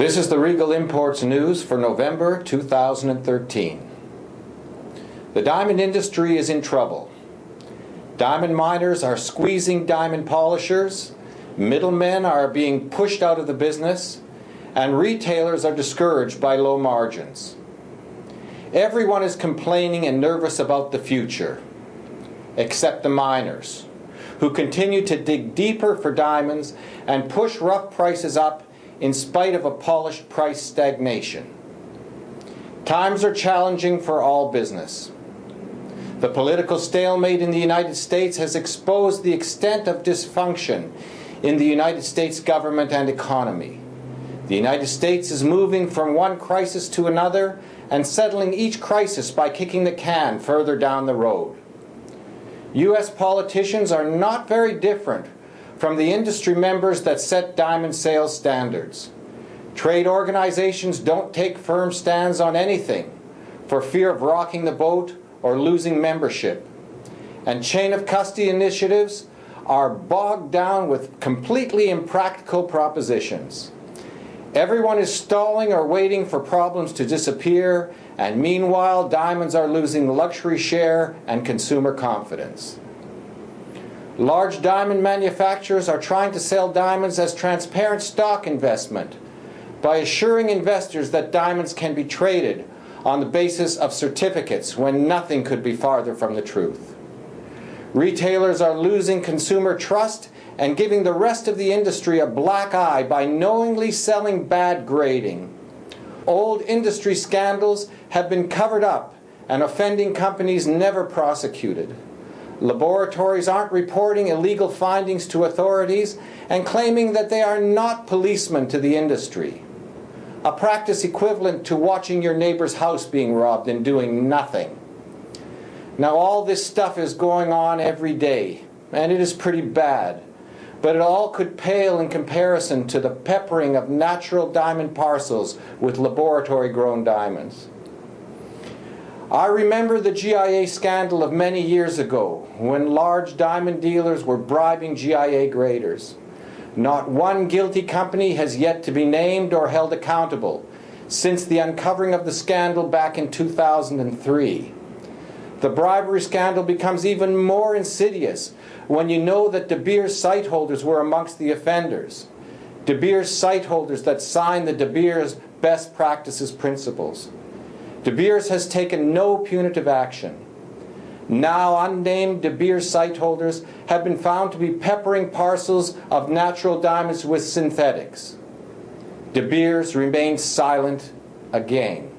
This is the Regal Imports News for November 2013. The diamond industry is in trouble. Diamond miners are squeezing diamond polishers, middlemen are being pushed out of the business, and retailers are discouraged by low margins. Everyone is complaining and nervous about the future, except the miners, who continue to dig deeper for diamonds and push rough prices up in spite of a polished price stagnation. Times are challenging for all business. The political stalemate in the United States has exposed the extent of dysfunction in the United States government and economy. The United States is moving from one crisis to another and settling each crisis by kicking the can further down the road. U.S. politicians are not very different from the industry members that set diamond sales standards. Trade organizations don't take firm stands on anything for fear of rocking the boat or losing membership. And chain of custody initiatives are bogged down with completely impractical propositions. Everyone is stalling or waiting for problems to disappear, and meanwhile diamonds are losing luxury share and consumer confidence. Large diamond manufacturers are trying to sell diamonds as transparent stock investment by assuring investors that diamonds can be traded on the basis of certificates when nothing could be farther from the truth. Retailers are losing consumer trust and giving the rest of the industry a black eye by knowingly selling bad grading. Old industry scandals have been covered up and offending companies never prosecuted. Laboratories aren't reporting illegal findings to authorities and claiming that they are not policemen to the industry, a practice equivalent to watching your neighbor's house being robbed and doing nothing. Now all this stuff is going on every day, and it is pretty bad, but it all could pale in comparison to the peppering of natural diamond parcels with laboratory-grown diamonds. I remember the GIA scandal of many years ago when large diamond dealers were bribing GIA graders. Not one guilty company has yet to be named or held accountable since the uncovering of the scandal back in 2003. The bribery scandal becomes even more insidious when you know that De Beers site holders were amongst the offenders. De Beers site holders that signed the De Beers best practices principles. De Beers has taken no punitive action. Now unnamed De Beers site holders have been found to be peppering parcels of natural diamonds with synthetics. De Beers remains silent again.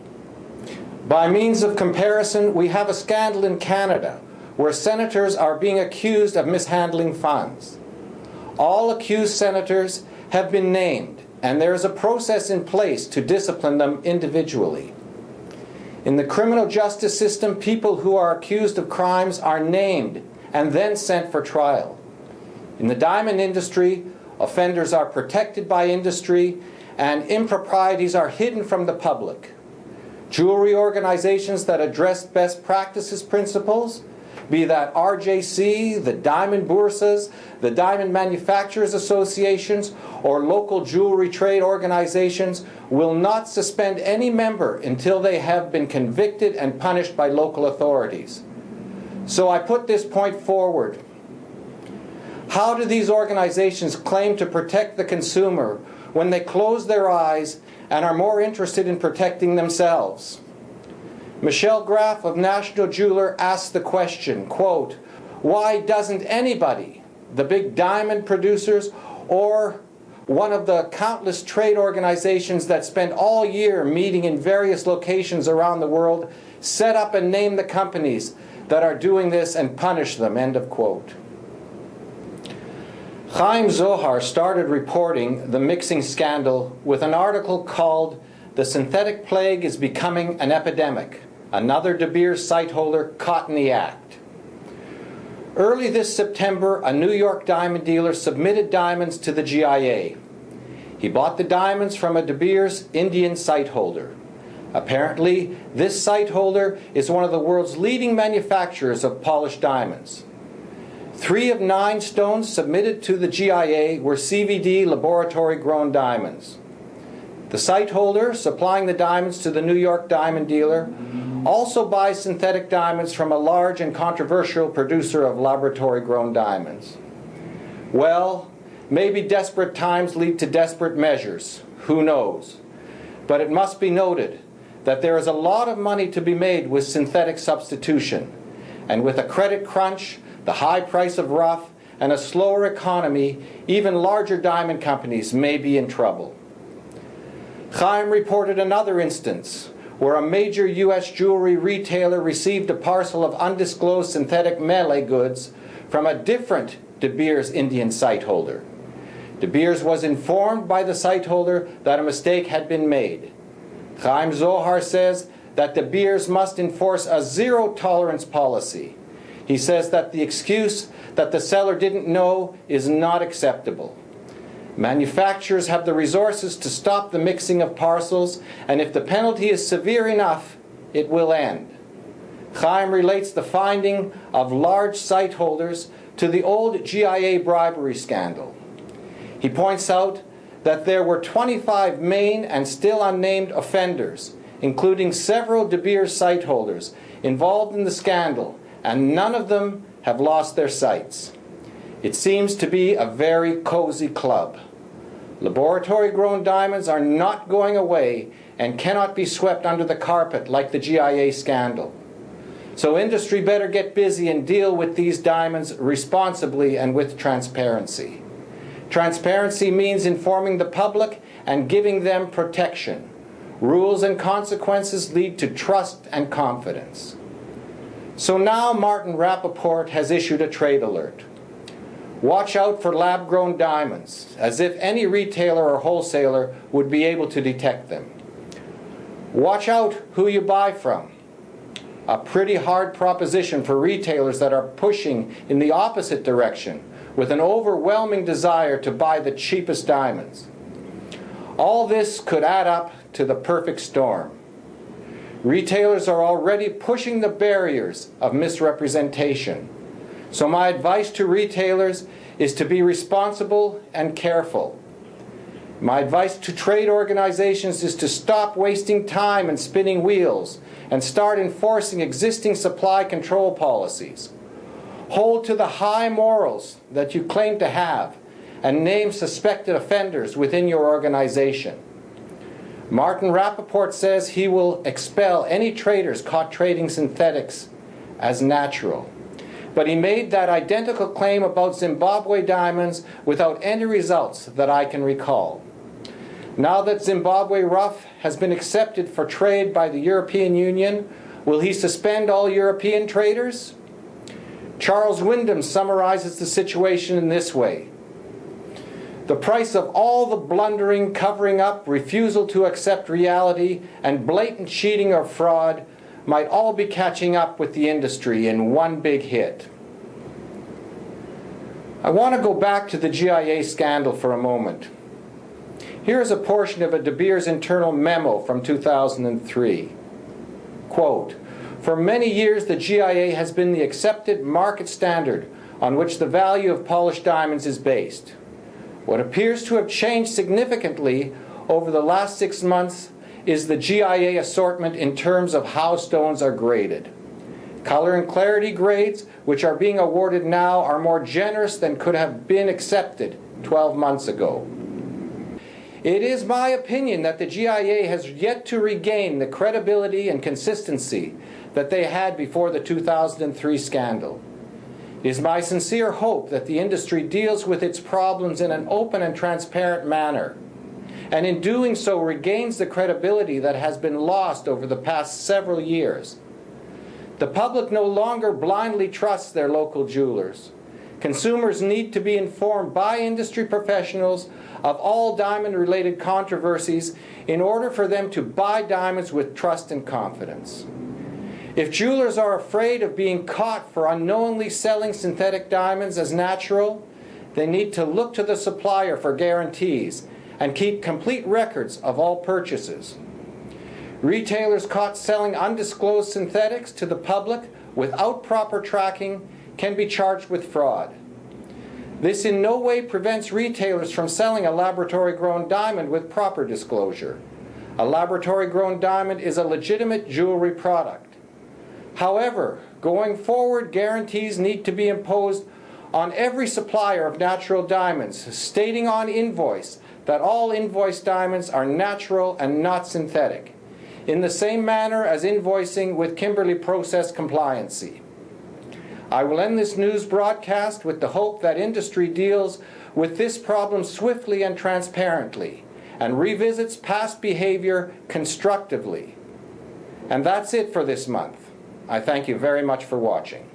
By means of comparison, we have a scandal in Canada where senators are being accused of mishandling funds. All accused senators have been named, and there is a process in place to discipline them individually. In the criminal justice system, people who are accused of crimes are named and then sent for trial. In the diamond industry, offenders are protected by industry and improprieties are hidden from the public. Jewelry organizations that address best practices principles, be that RJC, the Diamond Boursas, the Diamond Manufacturers Associations, or local jewelry trade organizations, will not suspend any member until they have been convicted and punished by local authorities. So I put this point forward. How do these organizations claim to protect the consumer when they close their eyes and are more interested in protecting themselves? Michelle Graff of National Jeweler asked the question, quote, why doesn't anybody, the big diamond producers or one of the countless trade organizations that spend all year meeting in various locations around the world, set up and name the companies that are doing this and punish them, end of quote. Chaim Zohar started reporting the mixing scandal with an article called "The Synthetic Plague is Becoming an Epidemic. Another De Beers site holder caught in the act." Early this September, a New York diamond dealer submitted diamonds to the GIA. He bought the diamonds from a De Beers Indian site holder. Apparently, this site holder is one of the world's leading manufacturers of polished diamonds. 3 of 9 stones submitted to the GIA were CVD laboratory-grown diamonds. The site holder supplying the diamonds to the New York diamond dealer also buys synthetic diamonds from a large and controversial producer of laboratory-grown diamonds. Well, maybe desperate times lead to desperate measures. Who knows? But it must be noted that there is a lot of money to be made with synthetic substitution. And with a credit crunch, the high price of rough, and a slower economy, even larger diamond companies may be in trouble. Chaim reported another instance where a major U.S. jewelry retailer received a parcel of undisclosed synthetic melee goods from a different De Beers Indian site holder. De Beers was informed by the site holder that a mistake had been made. Chaim Zohar says that De Beers must enforce a zero-tolerance policy. He says that the excuse that the seller didn't know is not acceptable. Manufacturers have the resources to stop the mixing of parcels, and if the penalty is severe enough, it will end. Chaim relates the finding of large site holders to the old GIA bribery scandal. He points out that there were 25 main and still unnamed offenders, including several De Beers site holders, involved in the scandal, and none of them have lost their sites. It seems to be a very cozy club. Laboratory-grown diamonds are not going away and cannot be swept under the carpet like the GIA scandal. So industry better get busy and deal with these diamonds responsibly and with transparency. Transparency means informing the public and giving them protection. Rules and consequences lead to trust and confidence. So now Martin Rappaport has issued a trade alert. Watch out for lab-grown diamonds, as if any retailer or wholesaler would be able to detect them. Watch out who you buy from. A pretty hard proposition for retailers that are pushing in the opposite direction with an overwhelming desire to buy the cheapest diamonds. All this could add up to the perfect storm. Retailers are already pushing the barriers of misrepresentation. So my advice to retailers is to be responsible and careful. My advice to trade organizations is to stop wasting time and spinning wheels and start enforcing existing supply control policies. Hold to the high morals that you claim to have and name suspected offenders within your organization. Martin Rappaport says he will expel any traders caught trading synthetics as natural. But he made that identical claim about Zimbabwe diamonds without any results that I can recall. Now that Zimbabwe rough has been accepted for trade by the European Union, will he suspend all European traders? Charles Wyndham summarizes the situation in this way. The price of all the blundering, covering up, refusal to accept reality, and blatant cheating or fraud might all be catching up with the industry in one big hit. I want to go back to the GIA scandal for a moment. Here is a portion of a De Beers internal memo from 2003. Quote, "For many years the GIA has been the accepted market standard on which the value of polished diamonds is based. What appears to have changed significantly over the last 6 months is the GIA assortment in terms of how stones are graded. Color and clarity grades, which are being awarded now, are more generous than could have been accepted 12 months ago. It is my opinion that the GIA has yet to regain the credibility and consistency that they had before the 2003 scandal. It is my sincere hope that the industry deals with its problems in an open and transparent manner, and in doing so regains the credibility that has been lost over the past several years. The public no longer blindly trusts their local jewelers. Consumers need to be informed by industry professionals of all diamond-related controversies in order for them to buy diamonds with trust and confidence. If jewelers are afraid of being caught for unknowingly selling synthetic diamonds as natural, they need to look to the supplier for guarantees and keep complete records of all purchases. Retailers caught selling undisclosed synthetics to the public without proper tracking can be charged with fraud. This in no way prevents retailers from selling a laboratory-grown diamond with proper disclosure. A laboratory-grown diamond is a legitimate jewelry product. However, going forward, guarantees need to be imposed on every supplier of natural diamonds, stating on invoice that all invoice diamonds are natural and not synthetic, in the same manner as invoicing with Kimberley process compliancy. I will end this news broadcast with the hope that industry deals with this problem swiftly and transparently and revisits past behavior constructively. And that's it for this month. I thank you very much for watching.